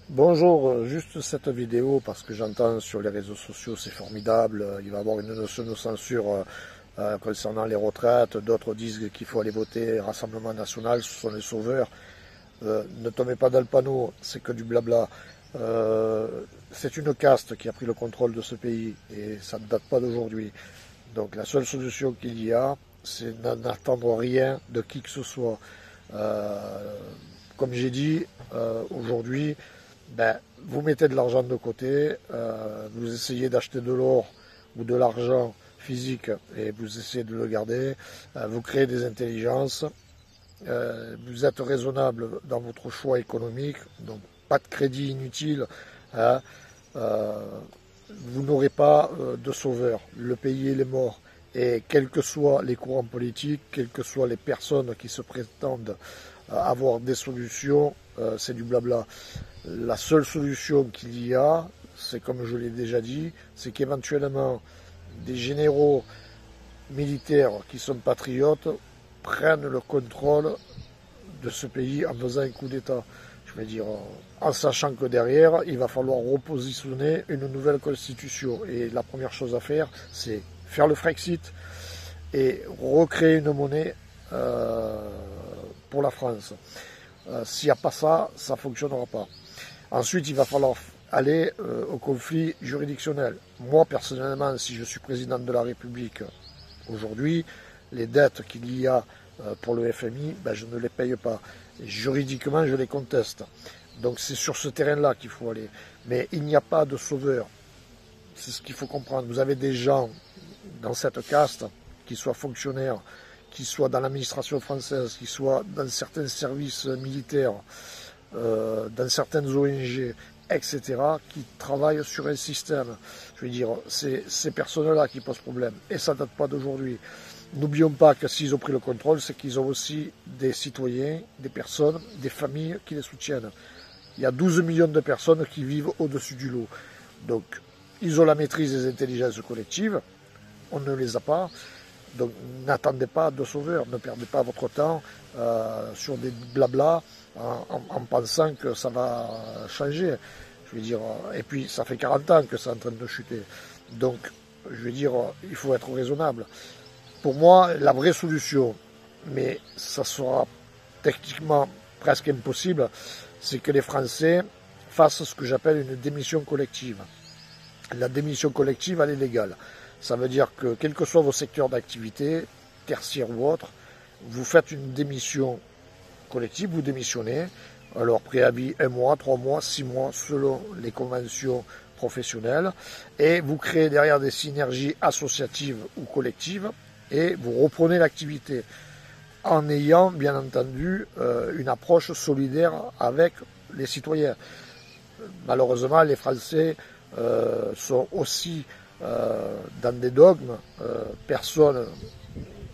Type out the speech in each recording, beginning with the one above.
Bonjour, juste cette vidéo parce que j'entends sur les réseaux sociaux c'est formidable, il va y avoir une notion de censure concernant les retraites, d'autres disent qu'il faut aller voter Rassemblement National, ce sont les sauveurs. Ne tombez pas dans le panneau, c'est que du blabla. C'est une caste qui a pris le contrôle de ce pays et ça ne date pas d'aujourd'hui. Donc la seule solution qu'il y a, c'est n'attendre rien de qui que ce soit. Comme j'ai dit, aujourd'hui, vous mettez de l'argent de côté, vous essayez d'acheter de l'or ou de l'argent physique et vous essayez de le garder, vous créez des intelligences, vous êtes raisonnable dans votre choix économique, donc pas de crédit inutile, hein, euh, vous n'aurez pas de sauveur, le pays il est mort. Et quels que soient les courants politiques, quelles que soient les personnes qui se prétendent avoir des solutions, c'est du blabla. La seule solution qu'il y a, c'est comme je l'ai déjà dit, c'est qu'éventuellement des généraux militaires qui sont patriotes prennent le contrôle de ce pays en faisant un coup d'État. Je veux dire, en sachant que derrière, il va falloir repositionner une nouvelle constitution. Et la première chose à faire, c'est faire le Frexit et recréer une monnaie pour la France. S'il n'y a pas ça, ça ne fonctionnera pas. Ensuite, il va falloir aller au conflit juridictionnel. Moi, personnellement, si je suis président de la République aujourd'hui, les dettes qu'il y a pour le FMI, je ne les paye pas. Et juridiquement, je les conteste. Donc c'est sur ce terrain-là qu'il faut aller. Mais il n'y a pas de sauveur. C'est ce qu'il faut comprendre. Vous avez des gens dans cette caste, qui soient fonctionnaires, qui soient dans l'administration française, qui soient dans certains services militaires, dans certaines ONG, etc., qui travaillent sur un système. Je veux dire, c'est ces personnes-là qui posent problème. Et ça ne date pas d'aujourd'hui. N'oublions pas que s'ils ont pris le contrôle, c'est qu'ils ont aussi des citoyens, des personnes, des familles qui les soutiennent. Il y a 12 millions de personnes qui vivent au-dessus du lot. Donc, ils ont la maîtrise des intelligences collectives. On ne les a pas. Donc, n'attendez pas de sauveurs. Ne perdez pas votre temps sur des blabla en pensant que ça va changer. Je veux dire, et puis, ça fait 40 ans que c'est en train de chuter. Donc, je veux dire, il faut être raisonnable. Pour moi, la vraie solution, mais ça sera techniquement presque impossible, c'est que les Français fassent ce que j'appelle une démission collective. La démission collective, elle est légale. Ça veut dire que, quels que soient vos secteurs d'activité, tertiaires ou autres, vous faites une démission collective, vous démissionnez. Alors, préavis 1 mois, 3 mois, 6 mois, selon les conventions professionnelles. Et vous créez derrière des synergies associatives ou collectives et vous reprenez l'activité en ayant, bien entendu, une approche solidaire avec les citoyens. Malheureusement, les Français sont aussi dans des dogmes. Personne,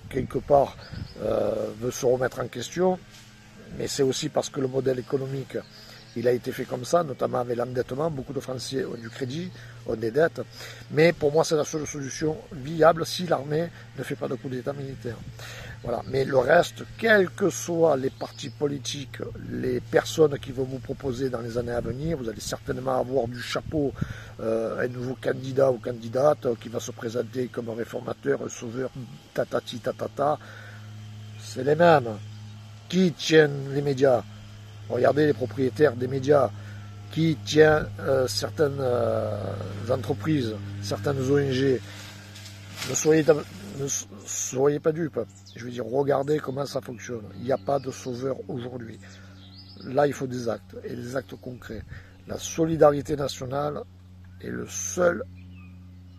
quelque part, veut se remettre en question, mais c'est aussi parce que le modèle économique, il a été fait comme ça, notamment avec l'endettement. Beaucoup de Français ont du crédit, ont des dettes. Mais pour moi, c'est la seule solution viable si l'armée ne fait pas de coup d'État militaire. Voilà. Mais le reste, quels que soient les partis politiques, les personnes qui vont vous proposer dans les années à venir, vous allez certainement avoir du chapeau un nouveau candidat ou candidate qui va se présenter comme un réformateur, un sauveur, tatati tatata. C'est les mêmes. Qui tiennent les médias? Regardez les propriétaires des médias, qui tient certaines entreprises, certaines ONG. Ne soyez pas dupes. Je veux dire, regardez comment ça fonctionne. Il n'y a pas de sauveur aujourd'hui. Là, il faut des actes, et des actes concrets. La solidarité nationale est le seul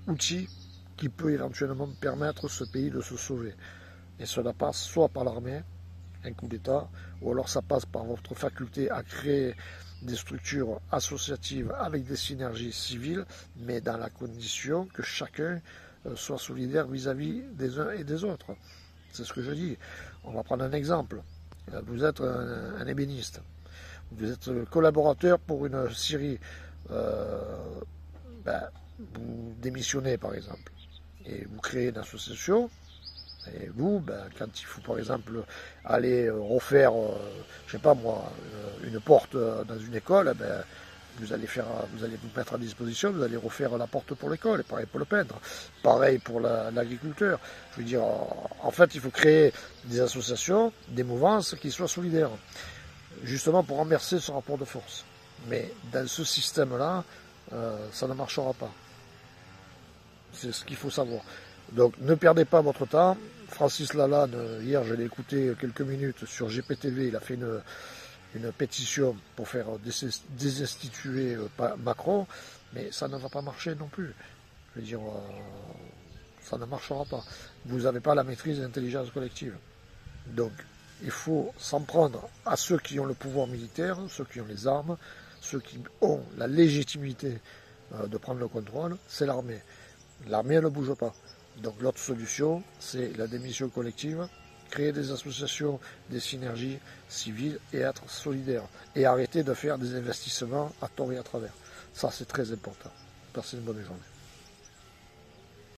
outil qui peut éventuellement permettre à ce pays de se sauver. Et cela passe soit par l'armée, un coup d'État, ou alors ça passe par votre faculté à créer des structures associatives avec des synergies civiles, mais dans la condition que chacun soit solidaire vis-à-vis des uns et des autres. C'est ce que je dis. On va prendre un exemple. Vous êtes un ébéniste. Vous êtes collaborateur pour une scierie. Vous démissionnez, par exemple. Et vous créez une association. Et vous, quand il faut par exemple aller refaire, je sais pas moi, une porte dans une école, vous allez vous mettre à disposition, vous allez refaire la porte pour l'école, et pareil pour le peintre, pareil pour l'agriculteur. Je veux dire, en fait, il faut créer des associations, des mouvances qui soient solidaires, justement pour renverser ce rapport de force. Mais dans ce système-là, ça ne marchera pas. C'est ce qu'il faut savoir. Donc ne perdez pas votre temps. Francis Lalanne, hier je l'ai écouté quelques minutes sur GPTV, il a fait une pétition pour faire désinstituer Macron, mais ça ne va pas marcher non plus. Je veux dire, ça ne marchera pas. Vous n'avez pas la maîtrise de l'intelligence collective. Donc il faut s'en prendre à ceux qui ont le pouvoir militaire, ceux qui ont les armes, ceux qui ont la légitimité de prendre le contrôle, c'est l'armée. L'armée, elle ne bouge pas. Donc l'autre solution, c'est la démission collective, créer des associations, des synergies civiles et être solidaire. Et arrêter de faire des investissements à tort et à travers. Ça, c'est très important. Passez une bonne journée.